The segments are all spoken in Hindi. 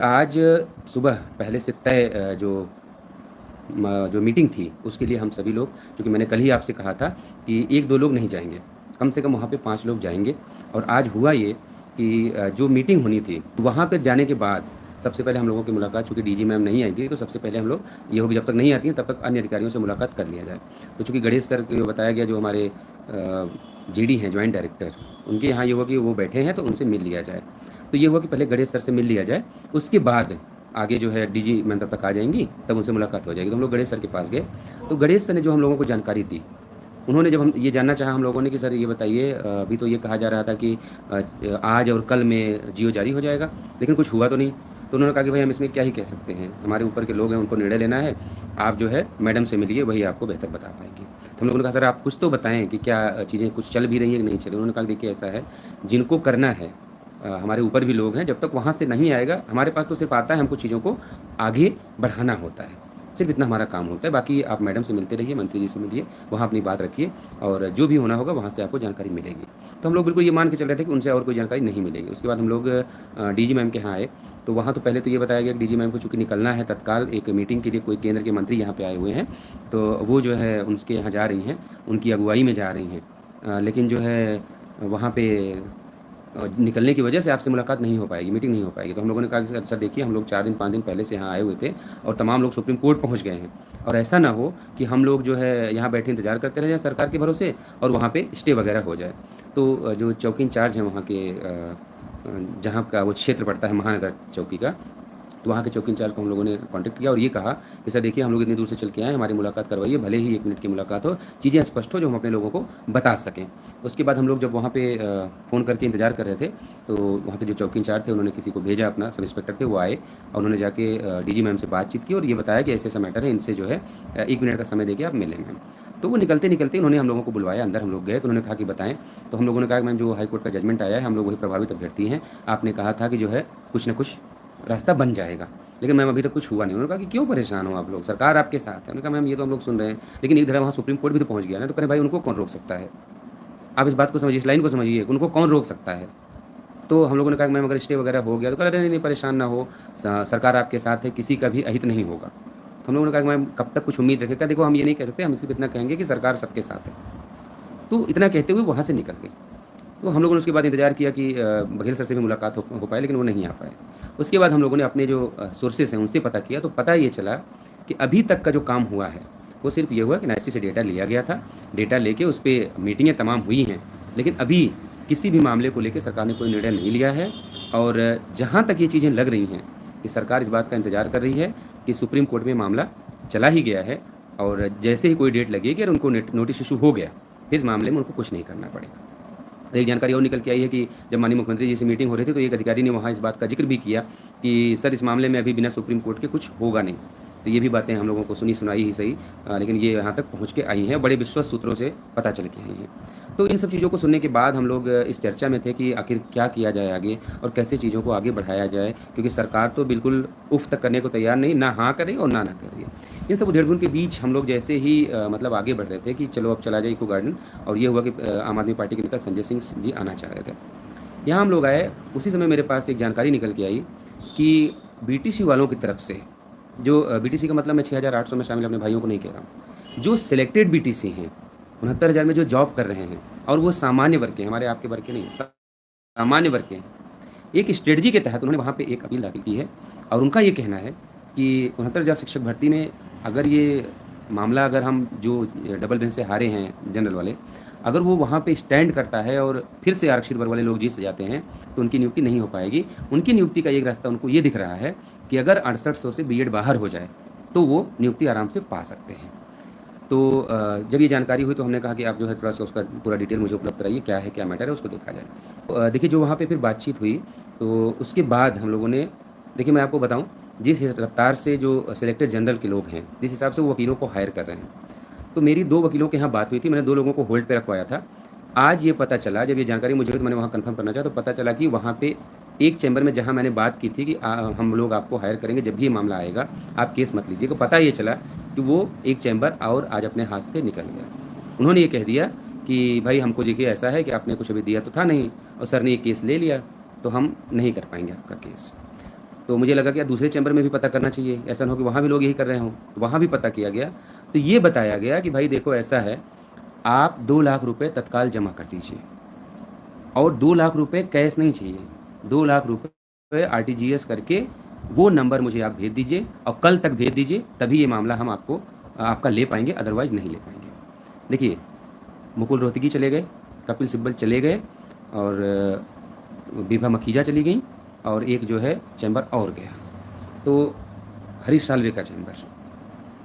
आज सुबह पहले से तय जो मीटिंग थी उसके लिए हम सभी लोग, चूँकि मैंने कल ही आपसे कहा था कि 1-2 लोग नहीं जाएँगे, कम से कम वहाँ पे 5 लोग जाएँगे। और आज हुआ ये कि जो मीटिंग होनी थी वहाँ पे जाने के बाद सबसे पहले हम लोगों की मुलाकात, चूँकि डीजी मैम नहीं आई थी, तो सबसे पहले हम लोग ये होगी, जब तक नहीं आती हैं तब तक अन्य अधिकारियों से मुलाकात कर लिया जाए। तो चूँकि गणेश सर को बताया गया, जो हमारे जीडी हैं, जॉइंट डायरेक्टर, उनके यहाँ ये हुआ कि वो बैठे हैं तो उनसे मिल लिया जाए। तो ये हुआ कि पहले गणेश सर से मिल लिया जाए, उसके बाद आगे जो है डीजी मैम तब तक आ जाएंगी, तब उनसे मुलाकात हो जाएगी। तो हम लोग गणेश सर के पास गए, तो गणेश सर ने जो हम लोगों को जानकारी दी, उन्होंने जब हम ये जानना चाहा हम लोगों ने कि सर ये बताइए, अभी तो ये कहा जा रहा था कि आज और कल में जियो जारी हो जाएगा, लेकिन कुछ हुआ तो नहीं। तो उन्होंने कहा कि भाई हम इसमें क्या ही कह सकते हैं, हमारे ऊपर के लोग हैं, उनको निर्णय लेना है, आप जो है मैडम से मिलिए, वही आपको बेहतर बता पाएंगे। तो हम लोगों ने कहा सर आप कुछ तो बताएं कि क्या चीज़ें कुछ चल भी रही है कि नहीं चल रही। उन्होंने कहा देखिए ऐसा है, जिनको करना है, हमारे ऊपर भी लोग हैं, जब तक वहाँ से नहीं आएगा हमारे पास तो सिर्फ आता है हमको चीज़ों को आगे बढ़ाना होता है, सिर्फ इतना हमारा काम होता है। बाकी आप मैडम से मिलते रहिए, मंत्री जी से मिलिए, वहाँ अपनी बात रखिए और जो भी होना होगा वहाँ से आपको जानकारी मिलेगी। तो हम लोग बिल्कुल ये मान के चल रहे थे कि उनसे और कोई जानकारी नहीं मिलेगी। उसके बाद हम लोग डीजी मैम के यहाँ आए, तो वहाँ तो पहले तो ये बताया गया कि डीजी मैम को चूँकि निकलना है तत्काल एक मीटिंग के लिए, कोई केंद्र के मंत्री यहाँ पे आए हुए हैं, तो वो जो है उनके यहाँ जा रही हैं, उनकी अगुवाई में जा रही हैं। लेकिन जो है वहाँ पे निकलने की वजह से आपसे मुलाकात नहीं हो पाएगी, मीटिंग नहीं हो पाएगी। तो हम लोगों ने कहा कि सर देखिए, हम लोग 4 दिन 5 दिन पहले से यहाँ आए हुए थे और तमाम लोग सुप्रीम कोर्ट पहुँच गए हैं, और ऐसा ना हो कि हम लोग जो है यहाँ बैठे इंतजार करते रह जाएं सरकार के भरोसे और वहाँ पे स्टे वगैरह हो जाए। तो जो चौकी इंचार्ज हैं वहाँ के, जहाँ का वो क्षेत्र पड़ता है महानगर चौकी का, तो वहाँ के चौकी इंचार्ज को हम लोगों ने कांटेक्ट किया और ये कहा कि सर देखिए, हम लोग इतनी दूर से चल के आए हैं, हमारी मुलाकात करवाइए, भले ही 1 मिनट की मुलाकात हो, चीज़ें स्पष्ट हो, जो हम अपने लोगों को बता सकें। उसके बाद हम लोग जब वहाँ पे फ़ोन करके इंतज़ार कर रहे थे, तो वहाँ के जो चौकी इंचार्ज थे उन्होंने किसी को भेजा, अपना सब इंस्पेक्टर थे, वो आए और उन्होंने जाके डीजी मैम से बातचीत की और ये बताया कि ऐसे ऐसा मैटर है, इनसे जो है 1 मिनट का समय देके आप मिलें मैम। तो वो निकलते निकलते उन्होंने हम लोगों को बुलवाया, अंदर हम लोग गए, तो उन्होंने कहा कि बताएं। तो हम लोगों ने कहा कि मैम जो हाई कोर्ट का जजमेंट आया है, हम लोग वही प्रभावित अभ्यर्थी हैं, आपने कहा था कि जो है कुछ ना कुछ रास्ता बन जाएगा, लेकिन मैम अभी तक कुछ हुआ नहीं। उन्होंने कहा कि क्यों परेशान हो आप लोग, सरकार आपके साथ है। उन्होंने कहा मैम ये तो हम लोग सुन रहे हैं, लेकिन एक तरह वहाँ सुप्रीम कोर्ट भी तो पहुँच गया ना, तो करें भाई उनको कौन रोक सकता है। आप इस बात को समझिए, इस लाइन को समझिए, उनको कौन रोक सकता है। तो हम लोगों ने कहा कि मैम अगर स्टे वगैरह हो गया तो कह रहे नहीं नहीं परेशान ना हो, सरकार आपके साथ है, किसी का भी अहित नहीं होगा। तो हम लोगों ने कहा कि मैम कब तक कुछ उम्मीद रखेगा, देखो हम ये नहीं कह सकते, हम सिर्फ इतना कहेंगे कि सरकार सबके साथ है। तो इतना कहते हुए वहाँ से निकल गए। तो हम लोगों ने उसके बाद इंतज़ार किया कि बघेल सर से भी मुलाकात हो पाए, लेकिन वो नहीं आ पाए। उसके बाद हम लोगों ने अपने जो सोर्सेस हैं उनसे पता किया, तो पता ये चला कि अभी तक का जो काम हुआ है वो सिर्फ ये हुआ कि NIC से डेटा लिया गया था, डेटा लेके उस पर मीटिंगें तमाम हुई हैं, लेकिन अभी किसी भी मामले को लेकर सरकार ने कोई निर्णय नहीं लिया है। और जहाँ तक ये चीज़ें लग रही हैं कि सरकार इस बात का इंतज़ार कर रही है कि सुप्रीम कोर्ट में मामला चला ही गया है, और जैसे ही कोई डेट लगेगी और उनको नोटिस इशू हो गया, फिर इस मामले में उनको कुछ नहीं करना पड़ेगा। एक जानकारी और निकल के आई है कि जब माननीय मुख्यमंत्री जी से मीटिंग हो रही थी, तो एक अधिकारी ने वहाँ इस बात का जिक्र भी किया कि सर इस मामले में अभी बिना सुप्रीम कोर्ट के कुछ होगा नहीं। तो ये भी बातें हम लोगों को सुनी सुनाई ही सही, लेकिन ये यहाँ तक पहुँच के आई हैं, बड़े विश्वस्त सूत्रों से पता चल के आई हैं। तो इन सब चीज़ों को सुनने के बाद हम लोग इस चर्चा में थे कि आखिर क्या किया जाए आगे और कैसे चीज़ों को आगे बढ़ाया जाए, क्योंकि सरकार तो बिल्कुल उफ तक करने को तैयार नहीं, ना हाँ करे और ना कर रही है। इन सब उधेड़बुन के बीच हम लोग जैसे ही मतलब आगे बढ़ रहे थे कि चलो अब चला जाए इको गार्डन, और ये हुआ कि आम आदमी पार्टी के नेता संजय सिंह जी आना चाह रहे थे। यहाँ हम लोग आए, उसी समय मेरे पास एक जानकारी निकल के आई कि BTC वालों की तरफ से, जो BTC का मतलब मैं 6800 में शामिल अपने भाइयों को नहीं कह रहा हूँ, जो सिलेक्टेड BTC हैं 69,000 में जो जॉब कर रहे हैं, और वो सामान्य वर्ग के, हमारे आपके वर्ग के नहीं, सामान्य वर्ग के हैं, एक स्ट्रेटजी के तहत उन्होंने वहाँ पे एक अपील दाखिल की है। और उनका ये कहना है कि 69,000 शिक्षक भर्ती में अगर ये मामला, अगर हम जो डबल बेंच से हारे हैं जनरल वाले, अगर वो वहाँ पे स्टैंड करता है और फिर से आरक्षित वर्ग वाले लोग जीत जाते हैं, तो उनकी नियुक्ति नहीं हो पाएगी। उनकी नियुक्ति का एक रास्ता उनको ये दिख रहा है कि अगर 6800 से B.Ed बाहर हो जाए तो वो नियुक्ति आराम से पा सकते हैं। तो जब ये जानकारी हुई तो हमने कहा कि आप जो है थोड़ा सा उसका पूरा डिटेल मुझे उपलब्ध कराइए, क्या है क्या मैटर है, उसको देखा जाए। तो देखिए जो वहाँ पे फिर बातचीत हुई, तो उसके बाद हम लोगों ने, देखिए मैं आपको बताऊँ, जिस रफ्तार से जो सिलेक्टेड जनरल के लोग हैं, जिस हिसाब से वो वकीलों को हायर कर रहे हैं, तो मेरी 2 वकीलों के यहाँ बात हुई थी, मैंने 2 लोगों को होल्ड पे रखवाया था। आज ये पता चला, जब ये जानकारी मुझे हुई तो मैंने वहाँ कंफर्म करना चाहा, तो पता चला कि वहाँ पे एक चैम्बर में जहाँ मैंने बात की थी कि हम लोग आपको हायर करेंगे, जब भी ये मामला आएगा आप केस मत लीजिए, तो पता ये चला कि वो एक चैम्बर और आज अपने हाथ से निकल गया। उन्होंने ये कह दिया कि भाई हमको देखिए ऐसा है कि आपने कुछ अभी दिया तो था नहीं, और सर ने ये केस ले लिया, तो हम नहीं कर पाएंगे आपका केस। तो मुझे लगा कि यार दूसरे चैम्बर में भी पता करना चाहिए, ऐसा ना हो कि वहाँ भी लोग यही कर रहे हों। तो वहाँ भी पता किया गया, तो ये बताया गया कि भाई देखो ऐसा है, आप 2 लाख रुपए तत्काल जमा कर दीजिए और 2 लाख रुपए कैश नहीं चाहिए, 2 लाख रुपए आरटीजीएस करके वो नंबर मुझे आप भेज दीजिए और कल तक भेज दीजिए, तभी ये मामला हम आपको आपका ले पाएंगे, अदरवाइज़ नहीं ले पाएंगे। देखिए, मुकुल रोहतगी चले गए, कपिल सिब्बल चले गए और विभा मखीजा चली गई और एक जो है चैम्बर और गया, तो हरीश साल्वे का चैम्बर,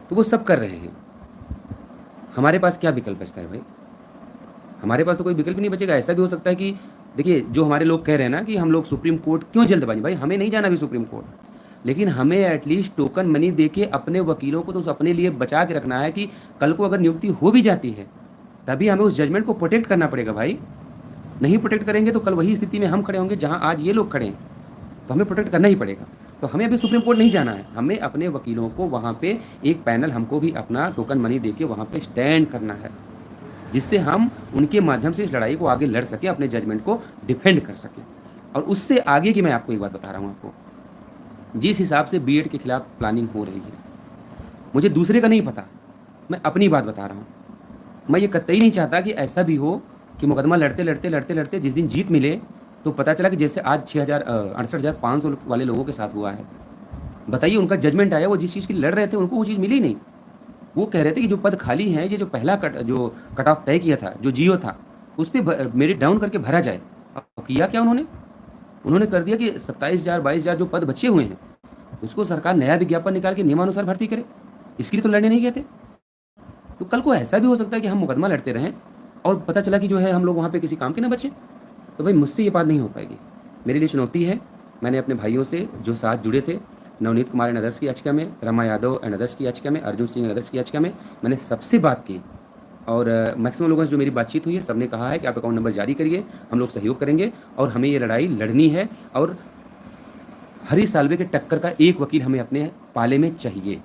तो वो सब कर रहे हैं। हमारे पास क्या विकल्प बचता है भाई? हमारे पास तो कोई विकल्प नहीं बचेगा। ऐसा भी हो सकता है कि देखिए, जो हमारे लोग कह रहे हैं ना कि हम लोग सुप्रीम कोर्ट क्यों जल्दबाजी, भाई हमें नहीं जाना भी सुप्रीम कोर्ट, लेकिन हमें एटलीस्ट टोकन मनी दे के अपने वकीलों को तो अपने लिए बचा के रखना है कि कल को अगर नियुक्ति हो भी जाती है तभी हमें उस जजमेंट को प्रोटेक्ट करना पड़ेगा भाई। नहीं प्रोटेक्ट करेंगे तो कल वही स्थिति में हम खड़े होंगे जहां आज ये लोग खड़े हैं, तो हमें प्रोटेक्ट करना ही पड़ेगा। तो हमें अभी सुप्रीम कोर्ट नहीं जाना है, हमें अपने वकीलों को वहाँ पे एक पैनल, हमको भी अपना टोकन मनी दे के वहाँ पे स्टैंड करना है, जिससे हम उनके माध्यम से इस लड़ाई को आगे लड़ सकें, अपने जजमेंट को डिफेंड कर सकें। और उससे आगे की मैं आपको एक बात बता रहा हूँ, आपको जिस हिसाब से बीएड के खिलाफ प्लानिंग हो रही है, मुझे दूसरे का नहीं पता, मैं अपनी बात बता रहा हूँ। मैं ये कतई नहीं चाहता कि ऐसा भी हो कि मुकदमा लड़ते लड़ते लड़ते लड़ते जिस दिन जीत मिले तो पता चला कि जैसे आज 68,500 वाले लोगों के साथ हुआ है। बताइए, उनका जजमेंट आया, वो जिस चीज़ की लड़ रहे थे उनको वो चीज़ मिली नहीं। वो कह रहे थे कि जो पद खाली हैं, ये जो पहला कट ऑफ तय किया था, जो जियो था, उस पर मेरिट डाउन करके भरा जाए। अब किया क्या उन्होंने कर दिया कि 27,000 22,000 जो पद बचे हुए हैं उसको सरकार नया विज्ञापन निकाल के नियमानुसार भर्ती करे। इसके लिए तो लड़ने नहीं गए थे। तो कल को ऐसा भी हो सकता है कि हम मुकदमा लड़ते रहें और पता चला कि जो है हम लोग वहाँ पे किसी काम के ना बचे। तो भाई मुझसे ये बात नहीं हो पाएगी, मेरे लिए चुनौती है। मैंने अपने भाइयों से जो साथ जुड़े थे, नवनीत कुमार एंड अदर्स की याचिका में, रमा यादव एंड अदर्स की याचिका में, अर्जुन सिंह एंड अदर्स की याचिका में, मैंने सबसे बात की और मैक्सिमम लोगों से जो मेरी बातचीत हुई है, सबने कहा है कि आप अकाउंट नंबर जारी करिए, हम लोग सहयोग करेंगे और हमें ये लड़ाई लड़नी है। और हरीश साल्वे के टक्कर का एक वकील हमें अपने पाले में चाहिए।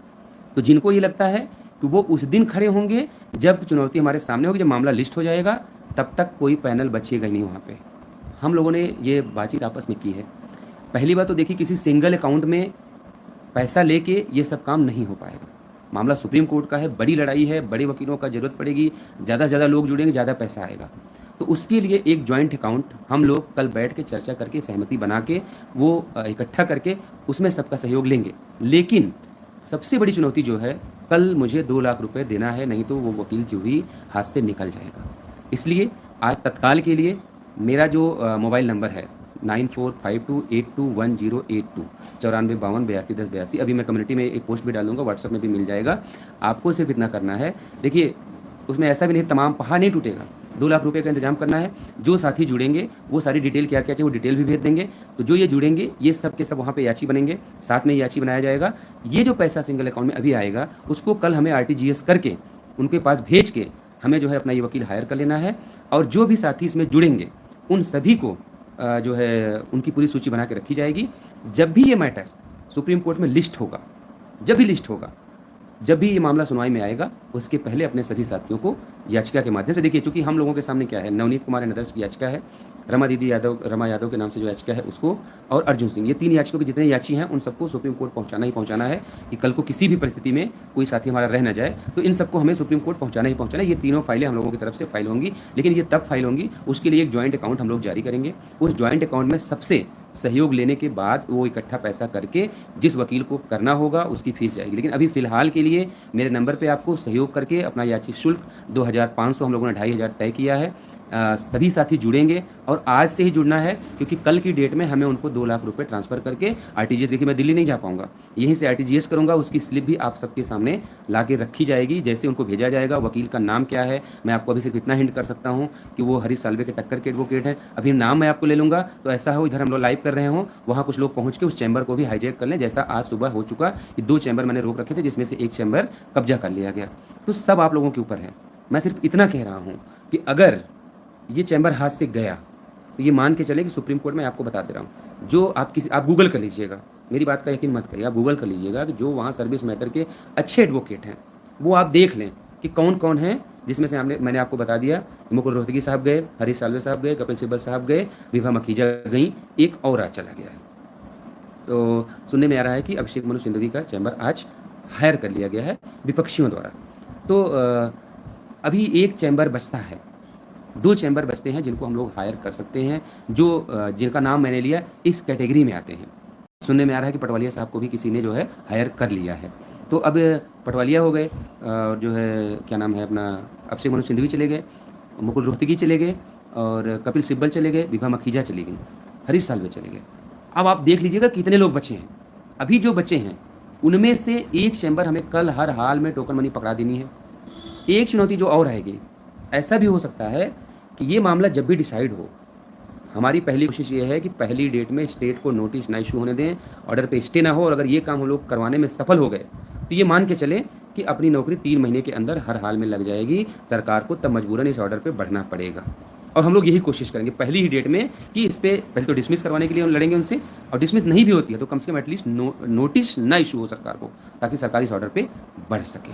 तो जिनको ये लगता है कि वो उस दिन खड़े होंगे जब चुनौती हमारे सामने होगी, जब मामला लिस्ट हो जाएगा, तब तक कोई पैनल बचेगा ही नहीं वहाँ पे। हम लोगों ने ये बातचीत आपस में की है। पहली बात तो देखिए, किसी सिंगल अकाउंट में पैसा लेके ये सब काम नहीं हो पाएगा। मामला सुप्रीम कोर्ट का है, बड़ी लड़ाई है, बड़े वकीलों का जरूरत पड़ेगी, ज़्यादा से ज़्यादा लोग जुड़ेंगे, ज़्यादा पैसा आएगा। तो उसके लिए एक जॉइंट अकाउंट हम लोग कल बैठ के चर्चा करके, सहमति बना के, वो इकट्ठा करके उसमें सबका सहयोग लेंगे। लेकिन सबसे बड़ी चुनौती जो है, कल मुझे 2 लाख रुपए देना है, नहीं तो वो वकील जो भी हाथ से निकल जाएगा। इसलिए आज तत्काल के लिए मेरा जो मोबाइल नंबर है 9452821082 9452821082, अभी मैं कम्युनिटी में एक पोस्ट भी डालूंगा, व्हाट्सएप में भी मिल जाएगा। आपको सिर्फ इतना करना है, देखिए उसमें ऐसा भी नहीं, तमाम पहाड़ नहीं टूटेगा। 2 लाख रुपए का इंतजाम करना है। जो साथी जुड़ेंगे वो सारी डिटेल क्या क्या चाहिए वो डिटेल भी भेज देंगे। तो जो ये जुड़ेंगे ये सब के सब वहाँ पे याची बनेंगे, साथ में याची बनाया जाएगा। ये जो पैसा सिंगल अकाउंट में अभी आएगा उसको कल हमें आरटीजीएस करके उनके पास भेज के हमें जो है अपना ये वकील हायर कर लेना है। और जो भी साथी इसमें जुड़ेंगे उन सभी को जो है उनकी पूरी सूची बना के रखी जाएगी। जब भी ये मैटर सुप्रीम कोर्ट में लिस्ट होगा, जब भी लिस्ट होगा, जब भी ये मामला सुनवाई में आएगा, उसके पहले अपने सभी साथियों को याचिका के माध्यम से, देखिए चूंकि हम लोगों के सामने क्या है, नवनीत कुमार एंड अदर्स की याचिका है, रमा यादव के नाम से जो याचिका है उसको, और अर्जुन सिंह, ये 3 याचिकों के जितने याची हैं उन सबको सुप्रीम कोर्ट पहुंचाना ही पहुंचाना है कि कल को किसी भी परिस्थिति में कोई साथी हमारा रह न जाए। तो इन सबको हमें सुप्रीम कोर्ट पहुंचाना ही पहुंचाना है। ये तीनों फाइलें हम लोगों की तरफ से फाइल होंगी, लेकिन ये तब फाइल होंगी, उसके लिए एक ज्वाइंट अकाउंट हम लोग जारी करेंगे। उस ज्वाइंट अकाउंट में सबसे सहयोग लेने के बाद वो इकट्ठा पैसा करके जिस वकील को करना होगा उसकी फीस जाएगी। लेकिन अभी फिलहाल के लिए मेरे नंबर पे आपको सहयोग करके अपना याची शुल्क 2,500, हम लोगों ने 2,500 तय किया है। सभी साथी जुड़ेंगे और आज से ही जुड़ना है, क्योंकि कल की डेट में हमें उनको 2 लाख रुपए ट्रांसफ़र करके आरटीजीएस, देखिए मैं दिल्ली नहीं जा पाऊंगा, यहीं से आरटीजीएस करूंगा। उसकी स्लिप भी आप सबके सामने ला के रखी जाएगी, जैसे उनको भेजा जाएगा। वकील का नाम क्या है मैं आपको अभी सिर्फ इतना हिंट कर सकता हूँ कि वो हरीश साल्वे के टक्कर के एडवोकेट हैं। अभी नाम मैं आपको ले लूँगा, तो ऐसा हो इधर हम लोग लाइव कर रहे हों, वहाँ कुछ लोग पहुँच के उस चैम्बर को भी हाईजैक कर लें, जैसा आज सुबह हो चुका कि 2 चैम्बर मैंने रोक रखे थे, जिसमें से एक चैम्बर कब्जा कर लिया गया। तो सब आप लोगों के ऊपर है। मैं सिर्फ इतना कह रहा हूँ कि अगर ये चैम्बर हाथ से गया तो ये मान के चले कि सुप्रीम कोर्ट में, आपको बता दे रहा हूँ, जो आप गूगल कर लीजिएगा, मेरी बात का यकीन मत करिए, आप गूगल कर लीजिएगा कि जो वहाँ सर्विस मैटर के अच्छे एडवोकेट हैं वो आप देख लें कि कौन कौन हैं, जिसमें से मैंने आपको बता दिया, मुकुल रोहतगी साहब गए, हरीश साल्वे साहब गए, कपिल सिब्बल साहब गए, विभा मखीजा गई, एक और आज चला गया है। तो सुनने में आ रहा है कि अभिषेक मनु सिंघवी का चैम्बर आज हायर कर लिया गया है विपक्षियों द्वारा। तो अभी एक चैम्बर बचता है, 2 चैम्बर बचते हैं जिनको हम लोग हायर कर सकते हैं, जो जिनका नाम मैंने लिया इस कैटेगरी में आते हैं। सुनने में आ रहा है कि पटवालिया साहब को भी किसी ने जो है हायर कर लिया है। तो अब पटवालिया हो गए, और जो है क्या नाम है अपना, अभिषेक मनु सिंघवी चले गए, मुकुल रोहतगी चले गए, और कपिल सिब्बल चले गए, विभा मखीजा चली गई, हरीश साल्वे चले गए। अब आप देख लीजिएगा कितने लोग बचे हैं। अभी जो बचे हैं उनमें से एक चैम्बर हमें कल हर हाल में टोकन मनी पकड़ा देनी है। एक चुनौती जो और रहेगी, ऐसा भी हो सकता है कि ये मामला जब भी डिसाइड हो, हमारी पहली कोशिश ये है कि पहली डेट में स्टेट को नोटिस ना इशू होने दें, ऑर्डर पे स्टे ना हो, और अगर ये काम हम लोग करवाने में सफल हो गए तो ये मान के चलें कि अपनी नौकरी 3 महीने के अंदर हर हाल में लग जाएगी। सरकार को तब मजबूरन इस ऑर्डर पे बढ़ना पड़ेगा, और हम लोग यही कोशिश करेंगे पहली ही डेट में कि इस पे पहले तो डिसमिस करवाने के लिए हम लड़ेंगे उनसे, और डिसमिस नहीं भी होती है तो कम से कम एटलीस्ट नोटिस ना इशू हो सरकार को, ताकि सरकार इस ऑर्डर पे बढ़ सके।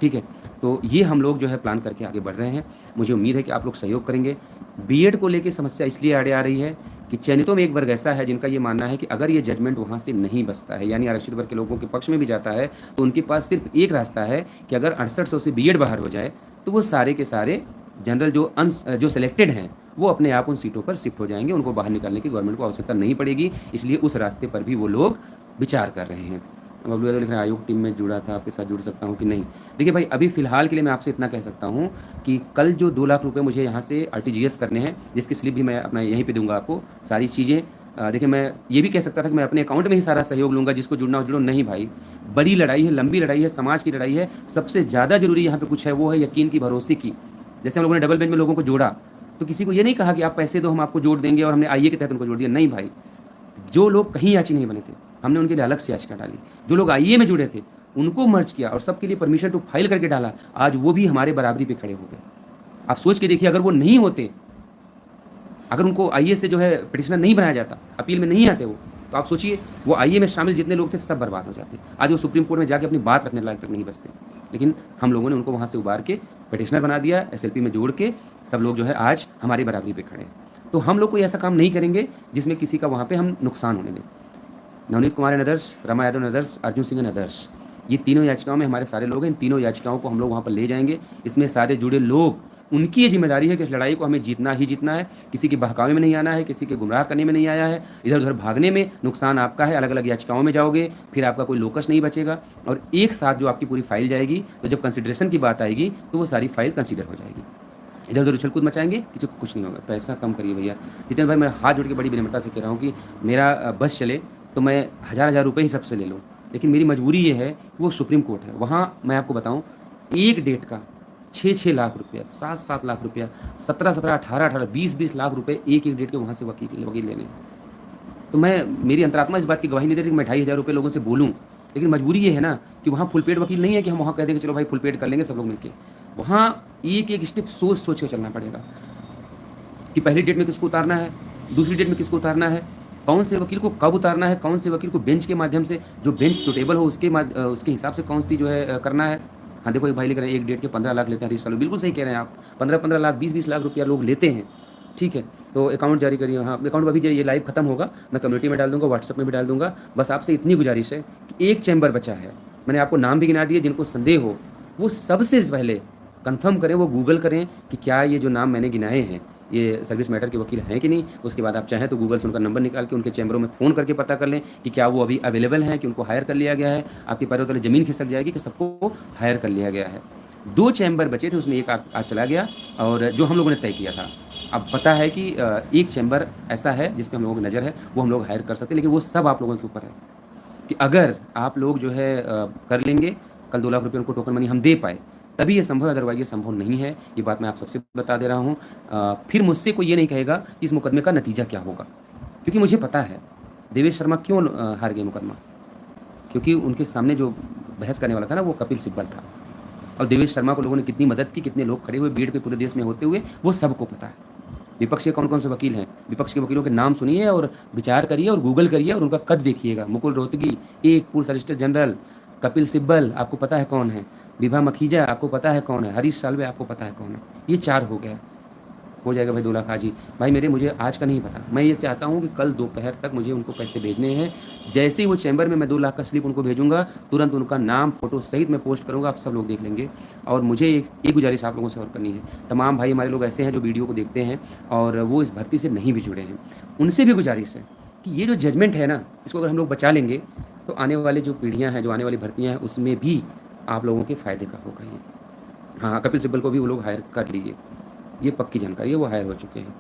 ठीक है, तो ये हम लोग जो है प्लान करके आगे बढ़ रहे हैं। मुझे उम्मीद है कि आप लोग सहयोग करेंगे। बीएड को लेकर समस्या इसलिए आड़े आ रही है कि चयनितों में एक वर्ग ऐसा है जिनका ये मानना है कि अगर ये जजमेंट वहाँ से नहीं बचता है, यानी आरक्षित वर्ग के लोगों के पक्ष में भी जाता है, तो उनके पास सिर्फ एक रास्ता है कि अगर 6800 से बीएड बाहर हो जाए तो वो सारे के सारे जनरल जो सिलेक्टेड हैं वो अपने आप उन सीटों पर शिफ्ट हो जाएंगे, उनको बाहर निकालने की गवर्नमेंट को आवश्यकता नहीं पड़ेगी। इसलिए उस रास्ते पर भी वो लोग विचार कर रहे हैं। बबलू यादव लिख रहे हैं आयोग टीम में जुड़ा था, आपके साथ जुड़ सकता हूँ कि नहीं। देखिए भाई, अभी फिलहाल के लिए मैं आपसे इतना कह सकता हूँ कि कल जो 2 लाख रुपए मुझे यहाँ से आरटीजीएस करने हैं, जिसकी स्लिप भी मैं अपना यहीं पे दूंगा आपको, सारी चीज़ें। देखिए, मैं ये भी कह सकता था कि मैं अपने अकाउंट में ही सारा सहयोग लूँगा, जिसको जुड़ना हो जुड़ो। नहीं भाई, बड़ी लड़ाई है, लंबी लड़ाई है, समाज की लड़ाई है। सबसे ज़्यादा जरूरी यहाँ पे कुछ है, वो है यकीन की, भरोसे की। जैसे हम लोगों ने डबल बेंच में लोगों को जोड़ा, तो किसी को ये नहीं कहा कि आप पैसे दो हम आपको जोड़ देंगे, और हमने आईए के तहत उनको जोड़ दिया। नहीं भाई, जो लोग कहीं याची नहीं बने थे हमने उनके लिए अलग से याचिका डाली, जो लोग आईए में जुड़े थे उनको मर्ज किया और सबके लिए परमिशन टू फाइल करके डाला। आज वो भी हमारे बराबरी पे खड़े हो गए। आप सोच के देखिए, अगर वो नहीं होते, अगर उनको आईए से जो है पिटिशनर नहीं बनाया जाता, अपील में नहीं आते वो, तो आप सोचिए वो आईए में शामिल जितने लोग थे सब बर्बाद हो जाते। आज वो सुप्रीम कोर्ट में जाके अपनी बात रखने लायक तक नहीं बचते। लेकिन हम लोगों ने उनको वहाँ से उबार के पिटिशनर बना दिया, एसएलपी में जोड़ के सब लोग जो है आज हमारी बराबरी पे खड़े। तो हम लोग कोई ऐसा काम नहीं करेंगे जिसमें किसी का वहाँ पे हम नुकसान होने दें। Navneet Kumar and others, Rama Yadav and others, Arjun Singh and others, ये तीनों याचिकाओं में हमारे सारे लोग हैं। इन तीनों याचिकाओं को हम लोग वहाँ पर ले जाएंगे। इसमें सारे जुड़े लोग, उनकी ये जिम्मेदारी है कि इस लड़ाई को हमें जीतना ही जीतना है। किसी के बहकावे में नहीं आना है, किसी के गुमराह करने में नहीं आया है, इधर उधर भागने में नुकसान आपका है। अलग अलग याचिकाओं में जाओगे फिर आपका कोई लोकस नहीं बचेगा, और एक साथ जो आपकी पूरी फाइल जाएगी, तो जब कंसिडरेशन की बात आएगी तो वो सारी फाइल कंसिडर हो जाएगी। इधर उधर उछल कूद मचाएंगे, किसी को कुछ नहीं होगा। पैसा कम करिए भैया। जितेंद्र भाई, मैं हाथ जोड़ के बड़ी विनम्रता से कह रहा हूँ कि मेरा बस चले तो मैं 1000 रुपये ही सबसे ले लूँ, लेकिन मेरी मजबूरी ये है कि वो सुप्रीम कोर्ट है। वहाँ मैं आपको बताऊँ, एक डेट का 6-6 लाख रुपया, 7-7 लाख रुपया, 17-17, 18-18, 20-20 लाख रुपए एक डेट के वहाँ से वकील लेने। तो मेरी अंतरात्मा इस बात की गवाही नहीं दे रही कि मैं 2500 रुपये लोगों से बोलूँ, लेकिन मजबूरी ये है ना कि वहाँ फुल पेड वकील नहीं है कि हम वहाँ कह देंगे चलो भाई फुल पेड कर लेंगे सब लोग मिलकर। वहाँ एक स्टेप सोच के चलना पड़ेगा कि पहली डेट में किसको उतारना है, दूसरी डेट में किसको उतारना है, कौन से वकील को कब उतारना है, कौन से वकील को बेंच के माध्यम से, जो बेंच सुटेबल हो उसके हिसाब से कौन सी जो है करना है। हाँ देखो, ये भाई लिख रहे हैं एक डेट के 15 लाख लेते हैं हरीश साल्वे। बिल्कुल सही कह रहे हैं आप, 15-15 लाख, 20-20 लाख रुपया लोग लेते हैं। ठीक है, तो अकाउंट जारी करिए। हाँ, अकाउंट अभी ये लाइव खत्म होगा, मैं कम्युनिटी में डाल दूंगा, व्हाट्सएप में भी डाल दूंगा। बस आपसे इतनी गुजारिश है कि एक चैम्बर बचा है, मैंने आपको नाम भी गिना दिए। जिनको संदेह हो वो सबसे पहले कंफर्म करें, वो गूगल करें कि क्या ये जो नाम मैंने गिनाए हैं ये सर्विस मैटर के वकील हैं कि नहीं। उसके बाद आप चाहें तो गूगल से उनका नंबर निकाल के उनके चैम्बरों में फ़ोन करके पता कर लें कि क्या वो अभी अवेलेबल हैं, कि उनको हायर कर लिया गया है। आपके पैरों तले ज़मीन खिसक जाएगी कि सबको हायर कर लिया गया है। 2 चैम्बर बचे थे, उसमें एक आज चला गया, और जो हम लोगों ने तय किया था। अब पता है कि एक चैम्बर ऐसा है जिस पर हम लोगों की नज़र है, वो हम लोग हायर कर सकते हैं, लेकिन वो सब आप लोगों के ऊपर है कि अगर आप लोग जो है कर लेंगे, कल 2 लाख रुपये उनको टोकन मनी हम दे पाए तभी ये संभव है, अदरवाइज ये संभव नहीं है। ये बात मैं आप सबसे बता दे रहा हूँ। फिर मुझसे कोई ये नहीं कहेगा कि इस मुकदमे का नतीजा क्या होगा, क्योंकि मुझे पता है देवेश शर्मा क्यों हार गए मुकदमा। क्योंकि उनके सामने जो बहस करने वाला था ना, वो कपिल सिब्बल था, और देवेश शर्मा को लोगों ने कितनी मदद की, कितने लोग खड़े हुए भीड़ पे पूरे देश में होते हुए, वो सबको पता है। विपक्ष के कौन कौन से वकील हैं, विपक्ष के वकीलों के नाम सुनिए और विचार करिए और गूगल करिए और उनका कद देखिएगा। मुकुल रोहतगी, एक पूर्व सॉलिसिटर जनरल, कपिल सिब्बल आपको पता है कौन है, विभा मखीजा आपको पता है कौन है, हरीश साल्वे आपको पता है कौन है। ये 4 हो गया। हो जाएगा भाई 2 लाख आज ही। भाई मुझे आज का नहीं पता, मैं ये चाहता हूँ कि कल दोपहर तक मुझे उनको पैसे भेजने हैं। जैसे ही वो चैम्बर में मैं 2 लाख का स्लिप उनको भेजूंगा, तुरंत उनका नाम फ़ोटो सहित मैं पोस्ट करूँगा, आप सब लोग देख लेंगे। और मुझे एक गुजारिश आप लोगों से और करनी है, तमाम भाई हमारे लोग ऐसे हैं जो वीडियो को देखते हैं और वो इस भर्ती से नहीं भी जुड़े हैं, उनसे भी गुजारिश है कि ये जो जजमेंट है ना, इसको अगर हम लोग बचा लेंगे तो आने वाले जो पीढ़ियाँ हैं, जो आने वाली भर्तियाँ हैं, उसमें भी आप लोगों के फ़ायदे का होगा ये। हाँ, कपिल सिब्बल को भी वो लोग हायर कर लिए, ये पक्की जानकारी है, वो हायर हो चुके हैं।